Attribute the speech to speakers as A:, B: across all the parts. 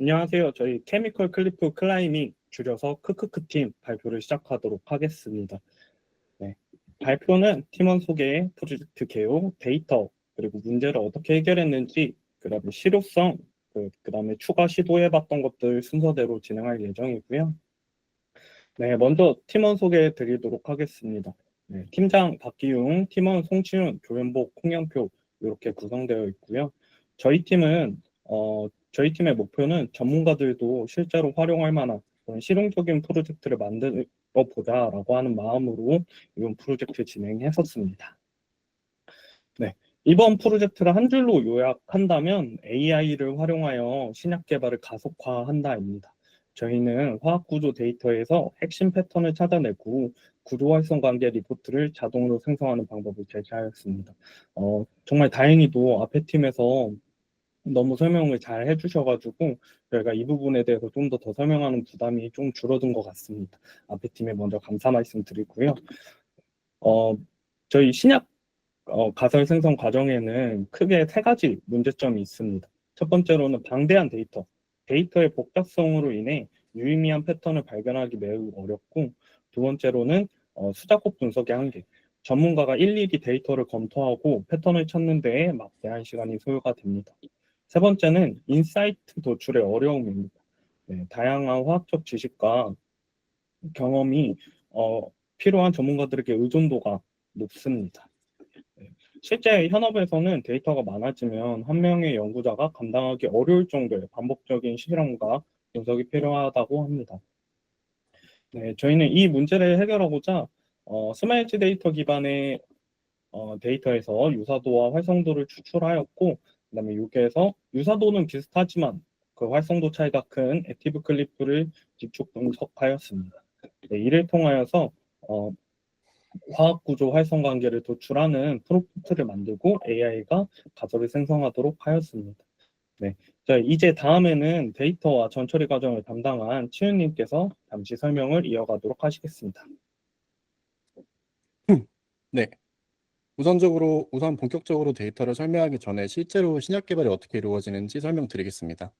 A: 안녕하세요. 저희 케미컬 클리프 클라이밍 줄여서 크크크 팀 발표를 시작하도록 하겠습니다. 네. 발표는 팀원 소개, 프로젝트 개요, 데이터, 그리고 문제를 어떻게 해결했는지, 그다음에 실효성, 그다음에 추가 시도해봤던 것들 순서대로 진행할 예정이고요. 네, 먼저 팀원 소개해 드리도록 하겠습니다. 네, 팀장 박기용, 팀원 송치훈, 조현복, 홍영표 이렇게 구성되어 있고요. 저희 팀의 목표는 전문가들도 실제로 활용할 만한 그런 실용적인 프로젝트를 만들어 보자라고 하는 마음으로 이번 프로젝트 진행했었습니다. 네, 이번 프로젝트를 한 줄로 요약한다면 AI를 활용하여 신약 개발을 가속화한다입니다. 저희는 화학구조 데이터에서 핵심 패턴을 찾아내고 구조 활성 관계 리포트를 자동으로 생성하는 방법을 제시하였습니다. 정말 다행히도 앞에 팀에서 너무 설명을 잘 해주셔가지고 저희가 이 부분에 대해서 좀 더 설명하는 부담이 좀 줄어든 것 같습니다. 앞에 팀에 먼저 감사 말씀 드리고요. 어, 저희 신약 가설 생성 과정에는 크게 세 가지 문제점이 있습니다. 첫 번째로는 방대한 데이터의 복잡성으로 인해 유의미한 패턴을 발견하기 매우 어렵고, 두 번째로는 수작업 분석의 한계. 전문가가 일일이 데이터를 검토하고 패턴을 찾는 데에 막대한 시간이 소요가 됩니다. 세 번째는 인사이트 도출의 어려움입니다. 네, 다양한 화학적 지식과 경험이 필요한 전문가들에게 의존도가 높습니다. 네. 실제 현업에서는 데이터가 많아지면 한 명의 연구자가 감당하기 어려울 정도의 반복적인 실험과 분석이 필요하다고 합니다. 네, 저희는 이 문제를 해결하고자 스마일즈 데이터 기반의 데이터에서 유사도와 활성도를 추출하였고, 그다음에 여기에서 유사도는 비슷하지만 그 활성도 차이가 큰 액티브 클리프를 직접 분석하였습니다. 네, 이를 통하여서 화학 구조 활성 관계를 도출하는 프롬프트를 만들고 AI가 가설을 생성하도록 하였습니다. 네. 자, 이제 다음에는 데이터와 전처리 과정을 담당한 치윤님께서 잠시 설명을 이어가도록 하시겠습니다.
B: 네, 우선 본격적으로 데이터를 설명하기 전에 실제로 신약 개발이 어떻게 이루어지는지 설명드리겠습니다.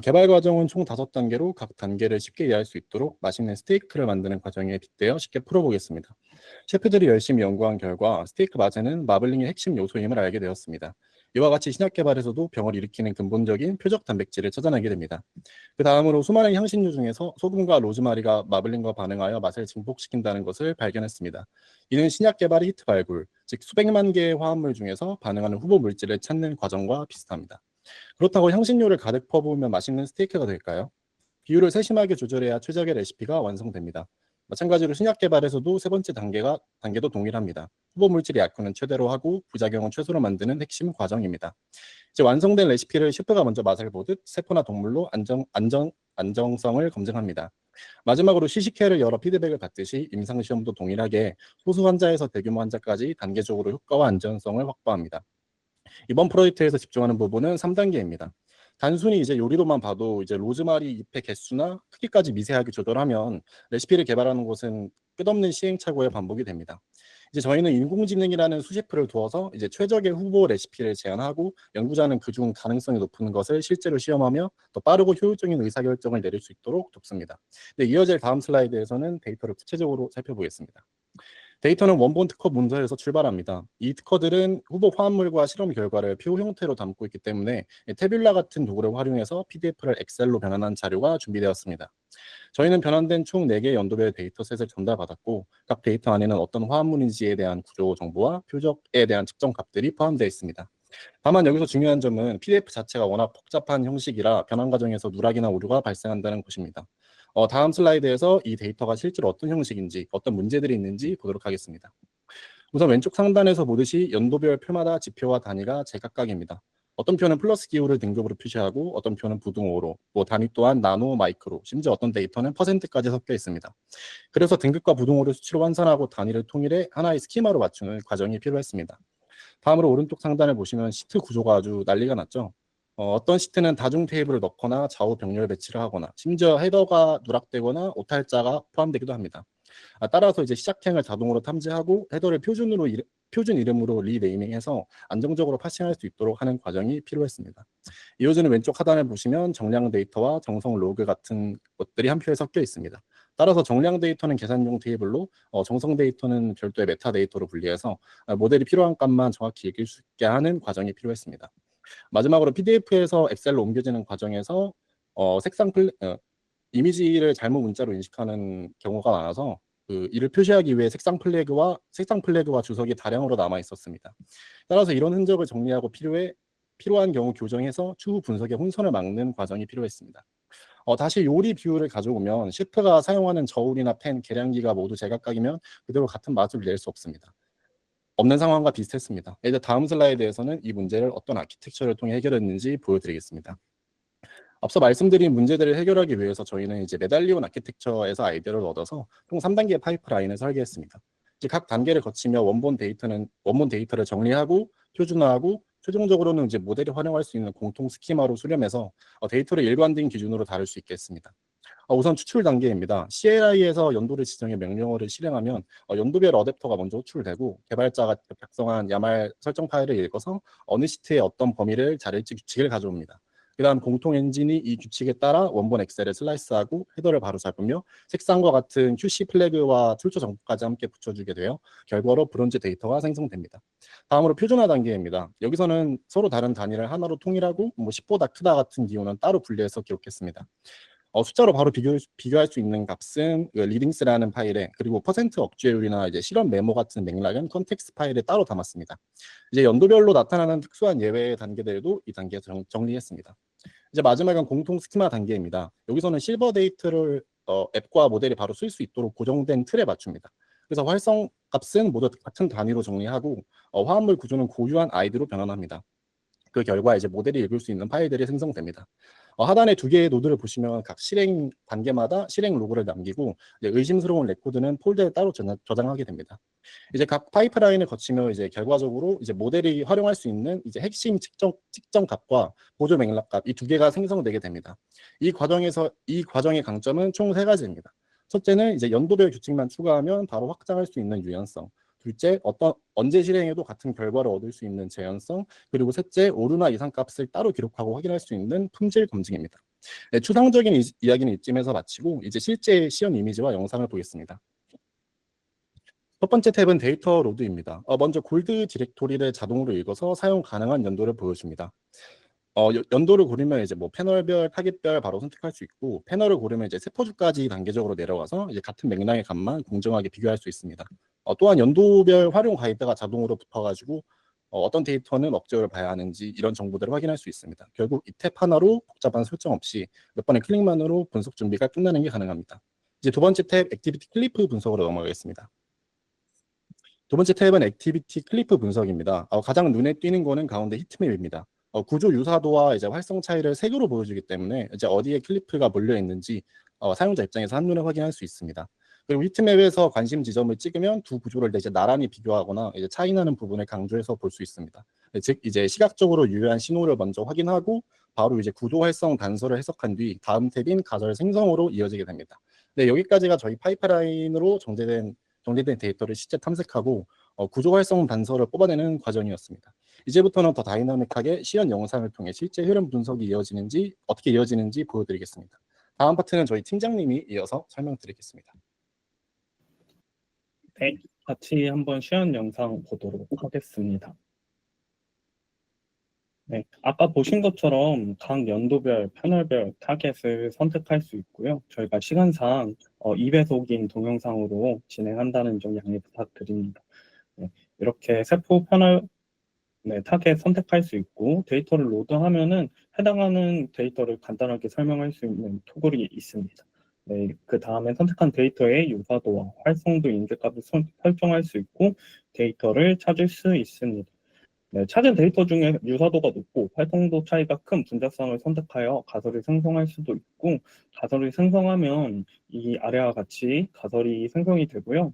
B: 개발 과정은 총 5단계로 각 단계를 쉽게 이해할 수 있도록 맛있는 스테이크를 만드는 과정에 빗대어 쉽게 풀어보겠습니다. 셰프들이 열심히 연구한 결과 스테이크 맛에는 마블링의 핵심 요소임을 알게 되었습니다. 이와 같이 신약 개발에서도 병을 일으키는 근본적인 표적 단백질을 찾아내게 됩니다. 그 다음으로 수많은 향신료 중에서 소금과 로즈마리가 마블링과 반응하여 맛을 증폭시킨다는 것을 발견했습니다. 이는 신약 개발의 히트 발굴, 즉 수백만 개의 화합물 중에서 반응하는 후보 물질을 찾는 과정과 비슷합니다. 그렇다고 향신료를 가득 퍼부으면 맛있는 스테이크가 될까요? 비율을 세심하게 조절해야 최적의 레시피가 완성됩니다. 마찬가지로 신약 개발에서도 세 번째 단계도 동일합니다. 후보 물질의 약효는 최대로 하고 부작용은 최소로 만드는 핵심 과정입니다. 이제 완성된 레시피를 셰프가 먼저 맛을 보듯 세포나 동물로 안정성을 검증합니다. 마지막으로 시식회를 열어 피드백을 받듯이 임상시험도 동일하게 소수 환자에서 대규모 환자까지 단계적으로 효과와 안전성을 확보합니다. 이번 프로젝트에서 집중하는 부분은 3단계입니다. 단순히 이제 요리도만 봐도 이제 로즈마리 잎의 개수나 크기까지 미세하게 조절하면 레시피를 개발하는 곳은 끝없는 시행착오의 반복이 됩니다. 이제 저희는 인공지능이라는 수제표를 두어서 이제 최적의 후보 레시피를 제안하고 연구자는 그중 가능성이 높은 것을 실제로 시험하며 더 빠르고 효율적인 의사결정을 내릴 수 있도록 돕습니다. 네, 이어질 다음 슬라이드에서는 데이터를 구체적으로 살펴보겠습니다. 데이터는 원본 특허 문서에서 출발합니다. 이 특허들은 후보 화합물과 실험 결과를 표 형태로 담고 있기 때문에 태뷸라 같은 도구를 활용해서 PDF를 엑셀로 변환한 자료가 준비되었습니다. 저희는 변환된 총 4개의 연도별 데이터셋을 전달받았고 각 데이터 안에는 어떤 화합물인지에 대한 구조 정보와 표적에 대한 측정 값들이 포함되어 있습니다. 다만 여기서 중요한 점은 PDF 자체가 워낙 복잡한 형식이라 변환 과정에서 누락이나 오류가 발생한다는 것입니다. 다음 슬라이드에서 이 데이터가 실제로 어떤 형식인지, 어떤 문제들이 있는지 보도록 하겠습니다. 우선 왼쪽 상단에서 보듯이 연도별 표마다 지표와 단위가 제각각입니다. 어떤 표는 플러스 기호를 등급으로 표시하고 어떤 표는 부등호로, 단위 또한 나노, 마이크로, 심지어 어떤 데이터는 퍼센트까지 섞여 있습니다. 그래서 등급과 부등호를 수치로 환산하고 단위를 통일해 하나의 스키마로 맞추는 과정이 필요했습니다. 다음으로 오른쪽 상단을 보시면 시트 구조가 아주 난리가 났죠. 어떤 시트는 다중 테이블을 넣거나 좌우 병렬 배치를 하거나 심지어 헤더가 누락되거나 오탈자가 포함되기도 합니다. 따라서 이제 시작행을 자동으로 탐지하고 헤더를 표준 이름으로 리네이밍해서 안정적으로 파싱할 수 있도록 하는 과정이 필요했습니다. 이 요즈는 왼쪽 하단을 보시면 정량 데이터와 정성 로그 같은 것들이 한 표에 섞여 있습니다. 따라서 정량 데이터는 계산용 테이블로 정성 데이터는 별도의 메타데이터로 분리해서 모델이 필요한 값만 정확히 읽을 수 있게 하는 과정이 필요했습니다. 마지막으로 PDF에서 엑셀로 옮겨지는 과정에서 이미지를 잘못 문자로 인식하는 경우가 많아서 이를 표시하기 위해 색상 플래그와 주석이 다량으로 남아 있었습니다. 따라서 이런 흔적을 정리하고 필요한 경우 교정해서 추후 분석의 혼선을 막는 과정이 필요했습니다. 다시 요리 비율을 가져오면 셰프가 사용하는 저울이나 펜, 계량기가 모두 제각각이면 그대로 같은 맛을 낼 수 없습니다. 없는 상황과 비슷했습니다. 이제 다음 슬라이드에서는 이 문제를 어떤 아키텍처를 통해 해결했는지 보여드리겠습니다. 앞서 말씀드린 문제들을 해결하기 위해서 저희는 이제 메달리온 아키텍처에서 아이디어를 얻어서 총 3단계의 파이프라인을 설계했습니다. 이제 각 단계를 거치며 원본 데이터를 정리하고 표준화하고 최종적으로는 이제 모델이 활용할 수 있는 공통 스키마로 수렴해서 데이터를 일관된 기준으로 다룰 수 있겠습니다. 우선 추출 단계입니다. CLI에서 연도를 지정해 명령어를 실행하면 연도별 어댑터가 먼저 호출되고 개발자가 작성한 야말 설정 파일을 읽어서 어느 시트에 어떤 범위를 자를지 규칙을 가져옵니다. 그 다음 공통 엔진이 이 규칙에 따라 원본 엑셀을 슬라이스하고 헤더를 바로 잡으며 색상과 같은 QC 플래그와 출처 정보까지 함께 붙여주게 되어 결과로 브론즈 데이터가 생성됩니다. 다음으로 표준화 단계입니다. 여기서는 서로 다른 단위를 하나로 통일하고 10보다 크다 같은 기호는 따로 분리해서 기록했습니다. 숫자로 바로 비교할 수 있는 값은 리딩스라는 파일에, 그리고 퍼센트 억제율이나 이제 실험 메모 같은 맥락은 컨텍스트 파일에 따로 담았습니다. 이제 연도별로 나타나는 특수한 예외 단계들도 이 단계에서 정리했습니다. 이제 마지막은 공통 스키마 단계입니다. 여기서는 실버 데이터를 앱과 모델이 바로 쓸 수 있도록 고정된 틀에 맞춥니다. 그래서 활성 값은 모두 같은 단위로 정리하고 화합물 구조는 고유한 아이디로 변환합니다. 그 결과 이제 모델이 읽을 수 있는 파일들이 생성됩니다. 하단에 두 개의 노드를 보시면 각 실행 단계마다 실행 로그를 남기고 의심스러운 레코드는 폴더에 따로 저장하게 됩니다. 이제 각 파이프라인을 거치며 이제 결과적으로 이제 모델이 활용할 수 있는 이제 핵심 측정 값과 보조 맥락 값 이 두 개가 생성되게 됩니다. 이 과정의 강점은 총 세 가지입니다. 첫째는 이제 연도별 규칙만 추가하면 바로 확장할 수 있는 유연성. 둘째, 언제 실행해도 같은 결과를 얻을 수 있는 재현성. 그리고 셋째, 오류나 이상 값을 따로 기록하고 확인할 수 있는 품질 검증입니다. 네, 추상적인 이야기는 이쯤에서 마치고 이제 실제 시연 이미지와 영상을 보겠습니다. 첫 번째 탭은 데이터 로드입니다. 먼저 골드 디렉토리를 자동으로 읽어서 사용 가능한 연도를 보여줍니다. 연도를 고르면 이제 패널별, 타깃별 바로 선택할 수 있고, 패널을 고르면 이제 세포주까지 단계적으로 내려가서 이제 같은 맥락의 값만 공정하게 비교할 수 있습니다. 또한 연도별 활용 가이드가 자동으로 붙어가지고 어떤 데이터는 억제를 봐야 하는지 이런 정보들을 확인할 수 있습니다. 결국 이 탭 하나로 복잡한 설정 없이 몇 번의 클릭만으로 분석 준비가 끝나는 게 가능합니다. 이제 두 번째 탭 액티비티 클리프 분석으로 넘어가겠습니다. 두 번째 탭은 액티비티 클리프 분석입니다. 가장 눈에 띄는 거는 가운데 히트맵입니다. 구조 유사도와 이제 활성 차이를 색으로 보여주기 때문에 이제 어디에 클리프가 몰려 있는지 사용자 입장에서 한눈에 확인할 수 있습니다. 그리고 히트맵에서 관심 지점을 찍으면 두 구조를 이제 나란히 비교하거나 이제 차이 나는 부분을 강조해서 볼 수 있습니다. 즉 이제 시각적으로 유효한 신호를 먼저 확인하고 바로 이제 구조 활성 단서를 해석한 뒤 다음 탭인 가설 생성으로 이어지게 됩니다. 네, 여기까지가 저희 파이프라인으로 정제된 데이터를 실제 탐색하고 구조 활성 단서를 뽑아내는 과정이었습니다. 이제부터는 더 다이나믹하게 시연 영상을 통해 실제 흐름 분석이 어떻게 이어지는지 보여드리겠습니다. 다음 파트는 저희 팀장님이 이어서 설명드리겠습니다.
A: 네, 같이 한번 시연 영상 보도록 하겠습니다. 네, 아까 보신 것처럼 각 연도별, 패널별 타겟을 선택할 수 있고요. 저희가 시간상 2배속인 동영상으로 진행한다는 점 양해 부탁드립니다. 네, 이렇게 세포 패널 타겟 선택할 수 있고 데이터를 로드하면은 해당하는 데이터를 간단하게 설명할 수 있는 토글이 있습니다. 네, 그 다음에 선택한 데이터의 유사도와 활성도 인계값을 설정할 수 있고 데이터를 찾을 수 있습니다. 네, 찾은 데이터 중에 유사도가 높고 활성도 차이가 큰 분자성을 선택하여 가설을 생성할 수도 있고 가설을 생성하면 이 아래와 같이 가설이 생성이 되고요.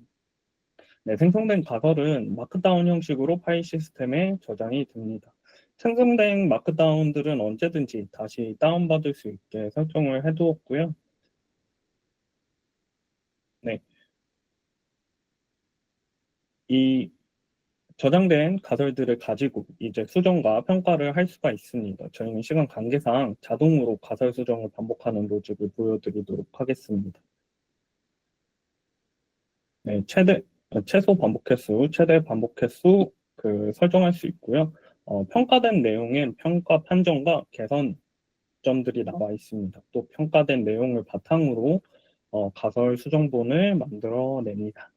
A: 네, 생성된 가설은 마크다운 형식으로 파일 시스템에 저장이 됩니다. 생성된 마크다운들은 언제든지 다시 다운받을 수 있게 설정을 해두었고요. 네, 이 저장된 가설들을 가지고 이제 수정과 평가를 할 수가 있습니다. 저희는 시간 관계상 자동으로 가설 수정을 반복하는 로직을 보여드리도록 하겠습니다. 네, 최소 반복 횟수, 최대 반복 횟수 설정할 수 있고요. 평가된 내용엔 평가 판정과 개선점들이 나와 있습니다. 또 평가된 내용을 바탕으로 가설 수정본을 만들어냅니다.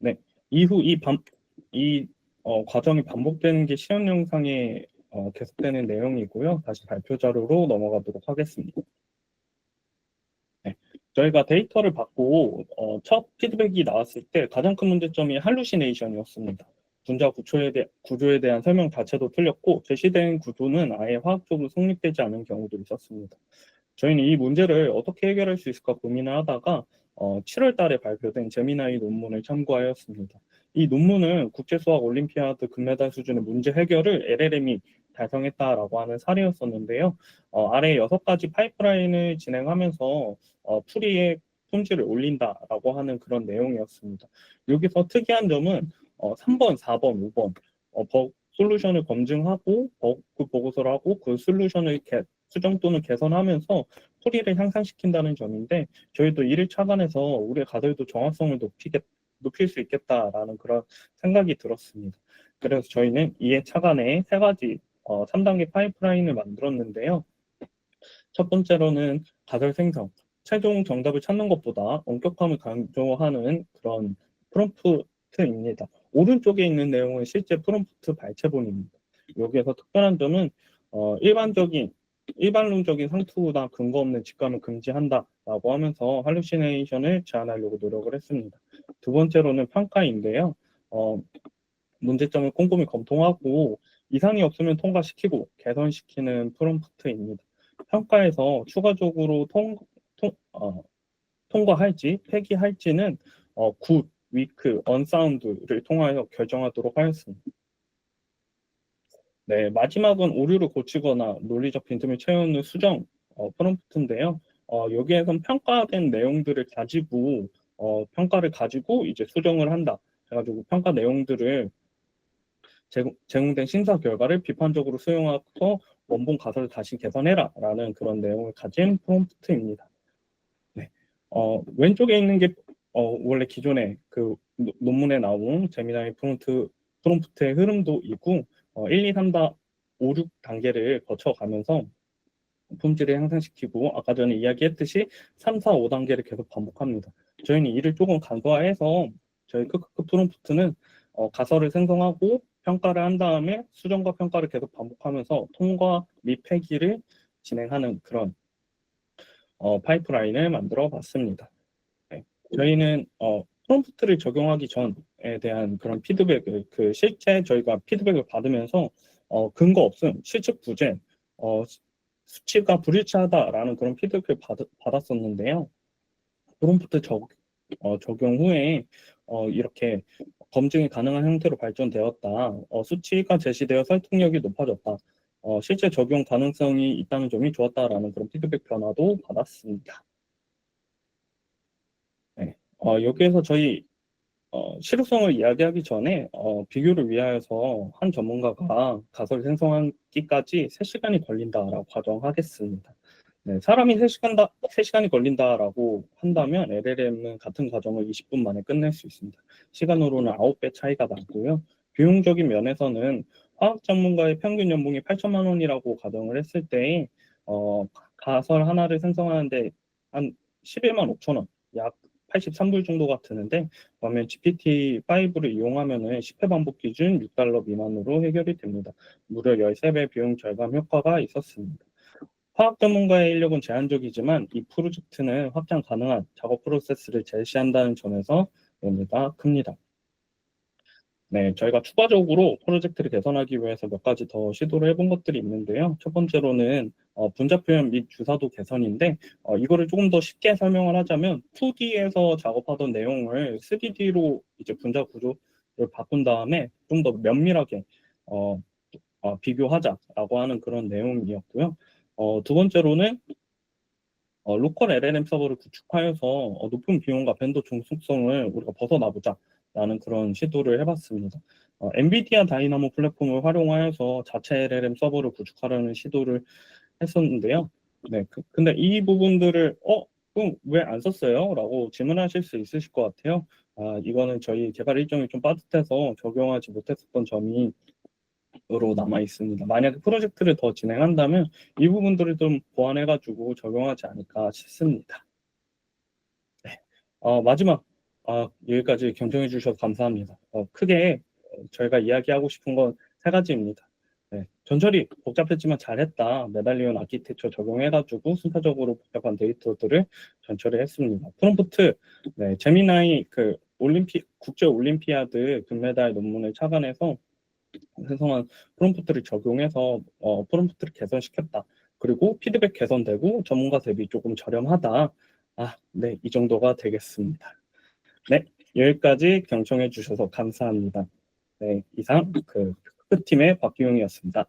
A: 네, 이후 이 과정이 반복되는 게 시험 영상에 계속되는 내용이고요. 다시 발표 자료로 넘어가도록 하겠습니다. 네, 저희가 데이터를 받고 첫 피드백이 나왔을 때 가장 큰 문제점이 할루시네이션이었습니다. 분자 구조에 대한 설명 자체도 틀렸고 제시된 구조는 아예 화학적으로 성립되지 않은 경우도 있었습니다. 저희는 이 문제를 어떻게 해결할 수 있을까 고민을 하다가 7월 달에 발표된 제미나이 논문을 참고하였습니다. 이 논문은 국제수학 올림피아드 금메달 수준의 문제 해결을 LLM이 달성했다라고 하는 사례였었는데요. 아래 6가지 파이프라인을 진행하면서 풀이의 품질을 올린다라고 하는 그런 내용이었습니다. 여기서 특이한 점은 3번, 4번, 5번 버그 솔루션을 검증하고 버그 보고서를 하고 그 솔루션을 수정 또는 개선하면서 풀이를 향상시킨다는 점인데 저희도 이를 착안해서 우리의 가설도 정확성을 높일 수 있겠다라는 그런 생각이 들었습니다. 그래서 저희는 이에 착안해 3가지 3단계 파이프라인을 만들었는데요. 첫 번째로는 가설 생성, 최종 정답을 찾는 것보다 엄격함을 강조하는 그런 프롬프트입니다. 오른쪽에 있는 내용은 실제 프롬프트 발췌본입니다. 여기에서 특별한 점은 일반론적인 상투나 근거 없는 직감을 금지한다라고 하면서 할루시네이션을 제한하려고 노력을 했습니다. 두 번째로는 평가인데요. 문제점을 꼼꼼히 검토하고 이상이 없으면 통과시키고 개선시키는 프롬프트입니다. 평가에서 추가적으로 통과할지 폐기할지는 굿, 위크, 언사운드를 통하여 결정하도록 하였습니다. 네, 마지막은 오류를 고치거나 논리적 빈틈을 채우는 수정 프롬프트인데요. 여기에선 평가된 내용들을 가지고 평가를 가지고 이제 수정을 한다. 해가지고 평가 내용들을 제공된 심사 결과를 비판적으로 수용하고 원본 가설을 다시 개선해라 라는 그런 내용을 가진 프롬프트입니다. 네. 왼쪽에 있는 게 원래 기존에 논문에 나온 제미나이 프롬프트의 흐름도이고 1, 2, 3, 4, 5, 6단계를 거쳐가면서 품질을 향상시키고 아까 전에 이야기했듯이 3, 4, 5단계를 계속 반복합니다. 저희는 이를 조금 간소화해서 저희 크크크 프롬프트는 가설을 생성하고 평가를 한 다음에 수정과 평가를 계속 반복하면서 통과 및 폐기를 진행하는 그런 파이프라인을 만들어 봤습니다. 네. 저희는 프롬프트를 적용하기 전에 대한 그런 피드백을 실제 저희가 피드백을 받으면서 근거 없음, 실측 부재, 수치가 불일치하다라는 그런 피드백을 받았었는데요. 프롬프트 적용 후에 이렇게 검증이 가능한 형태로 발전되었다. 수치가 제시되어 설득력이 높아졌다. 실제 적용 가능성이 있다는 점이 좋았다라는 그런 피드백 변화도 받았습니다. 네. 여기에서 저희 실효성을 이야기하기 전에 비교를 위하여서 한 전문가가 가설 생성하기까지 3시간이 걸린다라고 가정하겠습니다. 네, 사람이 3시간이 걸린다라고 한다면 LLM은 같은 과정을 20분 만에 끝낼 수 있습니다. 시간으로는 9배 차이가 나고요. 비용적인 면에서는 화학 전문가의 평균 연봉이 8천만 원이라고 가정을 했을 때 가설 하나를 생성하는데 한 11만 5천 원, 약 83불 정도가 드는데 그러면 GPT-5를 이용하면은 10회 반복 기준 $6 미만으로 해결이 됩니다. 무려 13배 비용 절감 효과가 있었습니다. 화학 전문가의 인력은 제한적이지만 이 프로젝트는 확장 가능한 작업 프로세스를 제시한다는 점에서 의미가 큽니다. 네, 저희가 추가적으로 프로젝트를 개선하기 위해서 몇 가지 더 시도를 해본 것들이 있는데요. 첫 번째로는 분자 표현 및 주사도 개선인데 이거를 조금 더 쉽게 설명을 하자면 2D에서 작업하던 내용을 3D로 이제 분자 구조를 바꾼 다음에 좀 더 면밀하게 비교하자라고 하는 그런 내용이었고요. 두 번째로는 로컬 LLM 서버를 구축하여서 높은 비용과 벤더 중독성을 우리가 벗어나보자라는 그런 시도를 해봤습니다. 엔비디아 다이나모 플랫폼을 활용하여서 자체 LLM 서버를 구축하려는 시도를 했었는데요. 네, 근데 이 부분들을 그럼 왜 안 썼어요? 라고 질문하실 수 있으실 것 같아요. 이거는 저희 개발 일정이 좀 빠듯해서 적용하지 못했었던 점이 으로 남아 있습니다. 만약에 프로젝트를 더 진행한다면 이 부분들을 좀 보완해가지고 적용하지 않을까 싶습니다. 네. 마지막 여기까지 경청해 주셔서 감사합니다. 크게 저희가 이야기하고 싶은 건 세 가지입니다. 네. 전처리 복잡했지만 잘했다. 메달리온 아키텍처 적용해가지고 순차적으로 복잡한 데이터들을 전처리했습니다. 프롬프트, 네, 제미나이 그 국제 올림피아드 금메달 논문을 착안해서 생성한 프롬프트를 적용해서 프롬프트를 개선시켰다. 그리고 피드백 개선되고 전문가 대비 조금 저렴하다. 네, 이 정도가 되겠습니다. 네, 여기까지 경청해 주셔서 감사합니다. 네, 이상 그 팀의 박기용이었습니다.